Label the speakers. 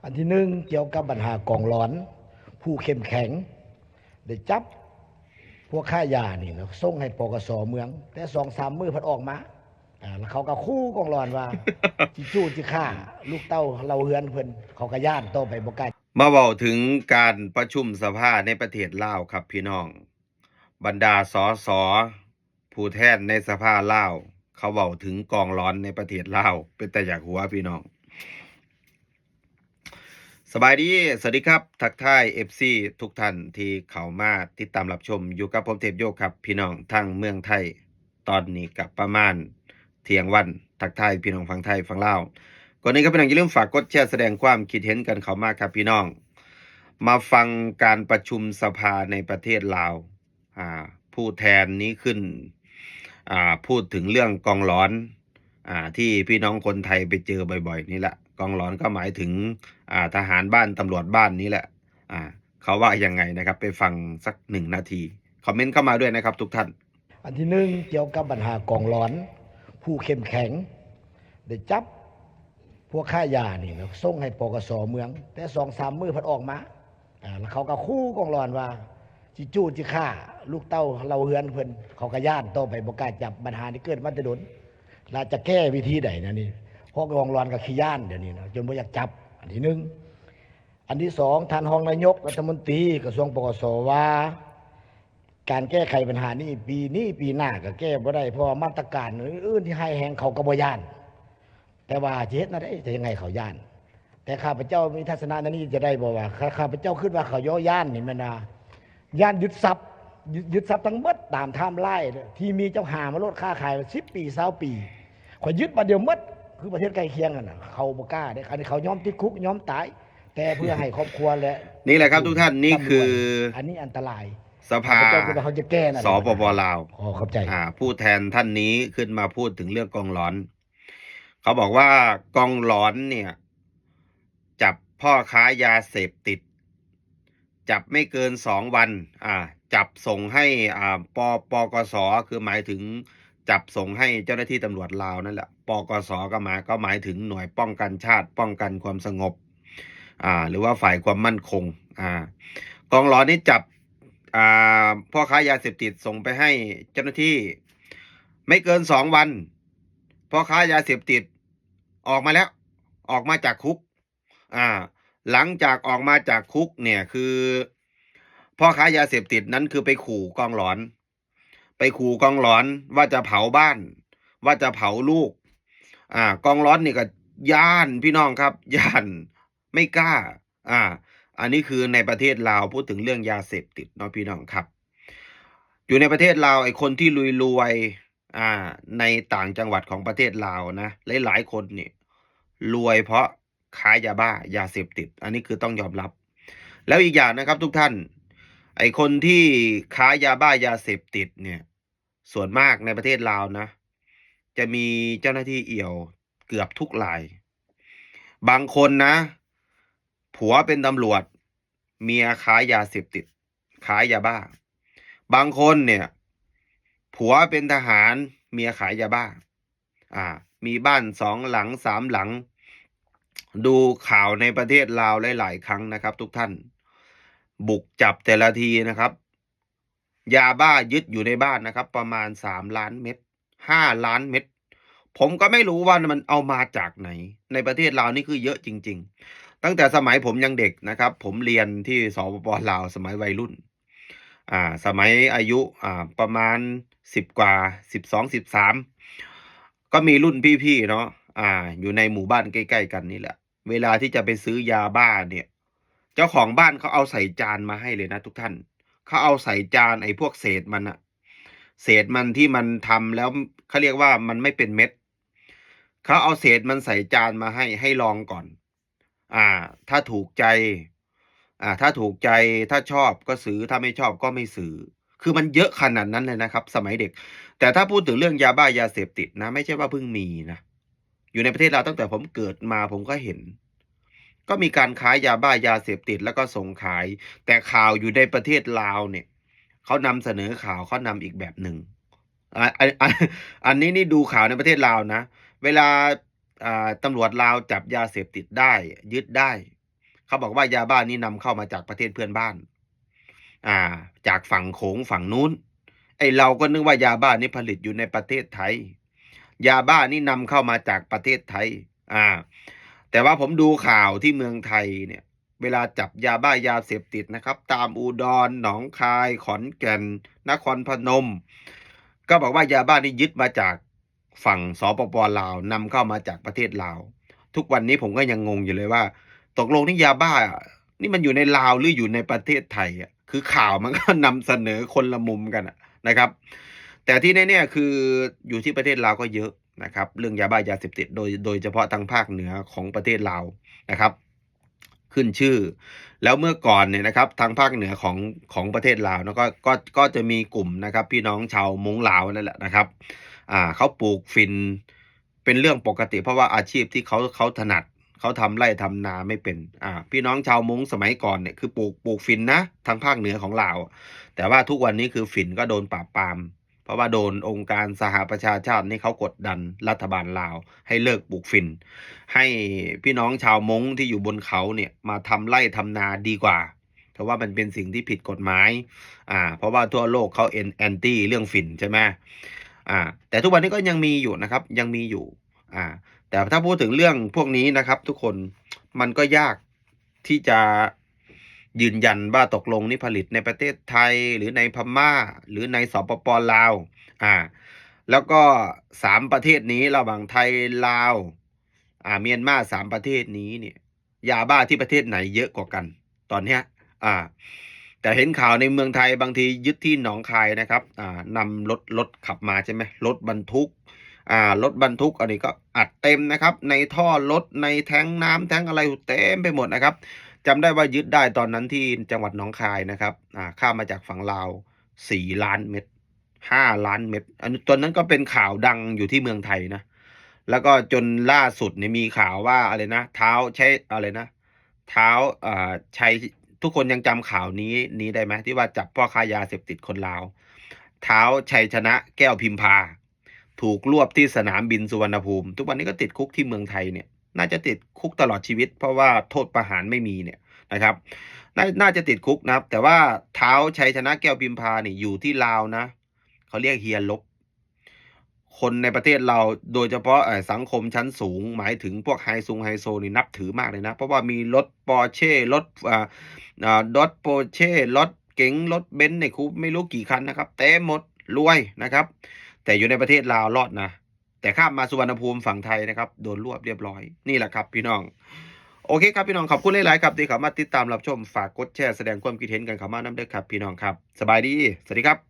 Speaker 1: อันที่หนึ่งเกี่ยวกับปัญหากองร้อนผู้เข้มแข็งได้จับพวกค้ายานี่แล้วส่งให้ปกสเมืองแต่2-3 มื้อเพัดออกมาแล้วเขาก็คู่กองร้อนว่าจิจู้จิฆ่าลูกเต้าเราเฮือนเพิ่นเขาก็ย่านต่อไปบ่กล้า
Speaker 2: มาเว้าถึงการประชุมสภาในประเทศลาวครับพี่น้องบรรดาสสผู้แทนในสภาลาวเขาเว้าถึงกองร้อนในประเทศลาวเป็นตาอยากหัวพี่น้องสบายดีสวัสดีครับทักทาย FC ทุกท่านที่เข้ามาติดตามรับชมอยู่กับผมเทพโยกครับพี่น้องทั้งเมืองไทยตอนนี้กับประมาณเที่ยงวันทักทายพี่น้องฝั่งไทยฝั่งลาวก่อนนี้ก็พี่น้องอย่าลืมฝากกดแชร์แสดงความคิดเห็นกันเข้ามาครับพี่น้องมาฟังการประชุมสภาในประเทศลาวผู้แทนนี้ขึ้นพูดถึงเรื่องกองร้อนที่พี่น้องคนไทยไปเจอบ่อยๆนี่แหละกองร้อนก็หมายถึงทหารบ้านตำรวจบ้านนี้แหละเขาว่ายังไงนะครับไปฟังสัก1 นาทีคอมเมนต์เข้ามาด้วยนะครับทุกท่าน
Speaker 1: อันที่หนึ่งเกี่ยวกับปัญหากองร้อนผู้เข้มแข็งได้จับพวกค้ายานี่แล้วส่งให้ปกสเมืองแต่2-3 มื้อเพัดออกมาแล้วเขาก็คู่กองร้อนว่าจิจู้จิฆ่าลูกเต้าเราเฮือนเพิ่นเขาก็ย่านต่อไปบ่กล้าจับปัญหาที่เกิดมาแต่โดนแล้วจะแก้วิธีใดนะนี่เพราะกองร้อนก็ขี้ย่านเดี๋ยวนี้นะจนบ่อยากจับอันที่หนึ่งอันที่สองท่านรองนายกรัฐมนตรีกระทรวงปกสว่าการแก้ไขปัญหานี้ปีหน้าก็แก้บ่ได้เพราะมาตรการอื่นๆที่ให้แหงเขาก็บ่ย่านแต่ว่าจะเฮ็ดนั่นได้จะยังไงเขาย่านแต่ข้าพเจ้ามีทัศนะนี้จะได้บอกว่าข้าพเจ้าคิดว่าเขาย่อย่านนี่มันย่านยึดทรัพย์ทั้งหมดตามไทม์ไลน์ที่มีเจ้าหามาลดค่าขาย10 ปี20 ปีขอยยึดมาเดียวหมดคือประเทศใกล้เคียงกันน่ะเขาบ่กล้าได้อันนี้เขายอมติดคุกยอมตายแต่เพื่อให้ครอบครัวและ
Speaker 2: นี่แหละครับทุกท่านนี่คือ
Speaker 1: อันนี้อันตราย
Speaker 2: สภา
Speaker 1: เขาจะแก้นะ
Speaker 2: สปปลาว
Speaker 1: เข้าใจ
Speaker 2: ผู้แทนท่านนี้ขึ้นมาพูดถึงเรื่องกองร้อนเขาบอกว่ากองร้อนเนี่ยจับพ่อค้ายาเสพติดจับไม่เกิน2 วันจับส่งให้ปกสคือหมายถึงจับส่งให้เจ้าหน้าที่ตำรวจลาวนั่นแหละปกสก็หมายถึงหน่วยป้องกันชาติป้องกันความสงบหรือว่าฝ่ายความมั่นคงกองร้อนนี้จับพ่อค้ายาเสพติดส่งไปให้เจ้าหน้าที่ไม่เกิน2 วันพ่อค้ายาเสพติดออกมาแล้วออกมาจากคุกหลังจากออกมาจากคุกเนี่ยคือพ่อค้ายาเสพติดนั้นคือไปขู่กองหลอนว่าจะเผาบ้านว่าจะเผาลูกกองร้อนนี่ก็ย่านพี่น้องครับย่านไม่กล้าอันนี้คือในประเทศลาวพูดถึงเรื่องยาเสพติดเนาะพี่น้องครับอยู่ในประเทศลาวไอ้คนที่รวยในต่างจังหวัดของประเทศลาวนะหลายๆคนเนี่ยรวยเพราะค้ายาบ้ายาเสพติดอันนี้คือต้องยอมรับแล้วอีกอย่างนะครับทุกท่านไอ้คนที่ค้ายาบ้ายาเสพติดเนี่ยส่วนมากในประเทศลาวนะจะมีเจ้าหน้าที่เอี่ยวเกือบทุกรายบางคนนะผัวเป็นตำรวจเมียค้ายาเสพติดค้ายาบ้าบางคนเนี่ยผัวเป็นทหารเมียขายยาบ้ามีบ้าน2 หลัง3 หลังดูข่าวในประเทศลาวหลายๆครั้งนะครับทุกท่านบุกจับแต่ละทีนะครับยาบ้ายึดอยู่ในบ้านนะครับประมาณ3 ล้าน เม็ด5 ล้าน เม็ดผมก็ไม่รู้ว่ามันเอามาจากไหนในประเทศลาวนี่คือเยอะจริงๆตั้งแต่สมัยผมยังเด็กนะครับผมเรียนที่สปปลาวสมัยวัยรุ่นสมัยอายุประมาณ10 กว่า12 13ก็มีรุ่นพี่ๆเนาะอยู่ในหมู่บ้านใกล้ๆกันนี่แหละเวลาที่จะไปซื้อยาบ้าเนี่ยเจ้าของบ้านเขาเอาใส่จานมาให้เลยนะทุกท่านเขาเอาใส่จานไอ้พวกเศษมันเศษมันที่มันทำแล้วเขาเรียกว่ามันไม่เป็นเม็ดเขาเอาเศษมันใส่จานมาให้ลองก่อนถ้าถูกใจถ้าชอบก็ซื้อถ้าไม่ชอบก็ไม่ซื้อคือมันเยอะขนาดนั้นเลยนะครับสมัยเด็กแต่ถ้าพูดถึงเรื่องยาบ้ายาเสพติดนะไม่ใช่ว่าเพิ่งมีนะอยู่ในประเทศเราตั้งแต่ผมเกิดมาผมก็เห็นก็มีการขายยาบ้ายาเสพติดแล้วก็ส่งขายแต่ข่าวอยู่ในประเทศลาวเนี่ยเขานำเสนอข่าวเขานำอีกแบบหนึ่งอันนี้นี่ดูข่าวในประเทศลาวนะเวลาตำรวจลาวจับยาเสพติดได้ยึดได้ เขาบอกว่ายาบ้านี่นำเข้ามาจากประเทศเพื่อนบ้านจากฝั่งโขงฝั่งนู้นไอเราก็นึกว่ายาบ้านี่ผลิตอยู่ในประเทศไทยยาบ้านี่นำเข้ามาจากประเทศไทยแต่ว่าผมดูข่าวที่เมืองไทยเนี่ยเวลาจับยาบ้ายาเสพติดนะครับตามอุดรหนองคายขอนแก่นนครพนมก็บอกว่ายาบ้านี่ยึดมาจากฝั่งสปป.ลาวนำเข้ามาจากประเทศลาวทุกวันนี้ผมก็ยังงงอยู่เลยว่าตกลงนี่ยาบ้านี่มันอยู่ในลาวหรืออยู่ในประเทศไทยคือข่าวมันก็นำเสนอคนละมุมกันนะครับแต่ที่แน่ๆคืออยู่ที่ประเทศลาวก็เยอะนะครับเรื่องยาบ้ายาเสพติดโดยเฉพาะทางภาคเหนือของประเทศลาวนะครับขึ้นชื่อแล้วเมื่อก่อนเนี่ยนะครับทางภาคเหนือของประเทศลาวแล้วก็จะมีกลุ่มนะครับพี่น้องชาวม้งลาวนั่นแหละนะครับเขาปลูกฝิ่นเป็นเรื่องปกติเพราะว่าอาชีพที่เขาถนัดเขาทำไร่ทำนาไม่เป็นพี่น้องชาวม้งสมัยก่อนเนี่ยคือปลูกฝิ่นนะทางภาคเหนือของลาวแต่ว่าทุกวันนี้คือฝิ่นก็โดนปราบปรามเพราะว่าโดนองค์การสหประชาชาตินี่เขากดดันรัฐบาลลาวให้เลิกปลูกฝิ่นให้พี่น้องชาวม้งที่อยู่บนเขาเนี่ยมาทำไร่ทำนาดีกว่าเพราะว่ามันเป็นสิ่งที่ผิดกฎหมายเพราะว่าทั่วโลกเขาแอนตี้เรื่องฝิ่นใช่ไหมแต่ทุกวันนี้ก็ยังมีอยู่นะครับยังมีอยู่แต่ถ้าพูดถึงเรื่องพวกนี้นะครับทุกคนมันก็ยากที่จะยืนยันว่าตกลงนี่ผลิตในประเทศไทยหรือในพม่าหรือในสปป.ลาวแล้วก็3ประเทศนี้ระหว่างไทยลาวเมียนมา3ประเทศนี้เนี่ยยาบ้าที่ประเทศไหนเยอะกว่ากันตอนเนี้ยแต่เห็นข่าวในเมืองไทยบางทียึดที่หนองคายนะครับนำรถขับมาใช่ไหมรถบรรทุกรถบรรทุกอันนี้ก็อัดเต็มนะครับในท่อรถในแท้งน้ำแท้งอะไรเต็มไปหมดนะครับจำได้ว่ายึดได้ตอนนั้นที่จังหวัดหนองคายนะครับข้ามมาจากฝั่งลาว4 ล้านเม็ด5 ล้านเม็ดตอนนั้นก็เป็นข่าวดังอยู่ที่เมืองไทยนะแล้วก็จนล่าสุดเนี่ยมีข่าวว่าอะไรนะเท้าใช้อะไรนะเท้าใช้ทุกคนยังจำข่าวนี้ได้ไหมที่ว่าจับพ่อค้ายาเสพติดคนลาวเท้าชัยชนะแก้วพิมพาถูกรวบที่สนามบินสุวรรณภูมิทุกวันนี้ก็ติดคุกที่เมืองไทยเนี่ยน่าจะติดคุกตลอดชีวิตเพราะว่าโทษประหารไม่มีเนี่ยนะครับน่าจะติดคุกนะครับแต่ว่าเท้าชัยชนะแก้วพิมพาเนี่ยอยู่ที่ลาวนะเขาเรียกเฮียลบคนในประเทศเราโดยเฉพาะสังคมชั้นสูงหมายถึงพวกไฮโซนี่นับถือมากเลยนะเพราะว่ามีรถปอร์เช่รถดอทโปเช่รถเก๋งรถเบนซ์เนี่ยคูไม่รู้กี่คันนะครับเต็มหมดรวยนะครับแต่อยู่ในประเทศลาวรอดนะแต่ข้ามมาสุวรรณภูมิฝั่งไทยนะครับโดนรวบเรียบร้อยนี่แหละครับพี่น้องโอเคครับพี่น้องขอบคุณหลายๆครับที่เข้ามาติดตามรับชมฝากกดแชร์แสดงความคิดเห็นกันเข้ามาน้ำเด้อครับพี่น้องครับสบายดีสวัสดีครับ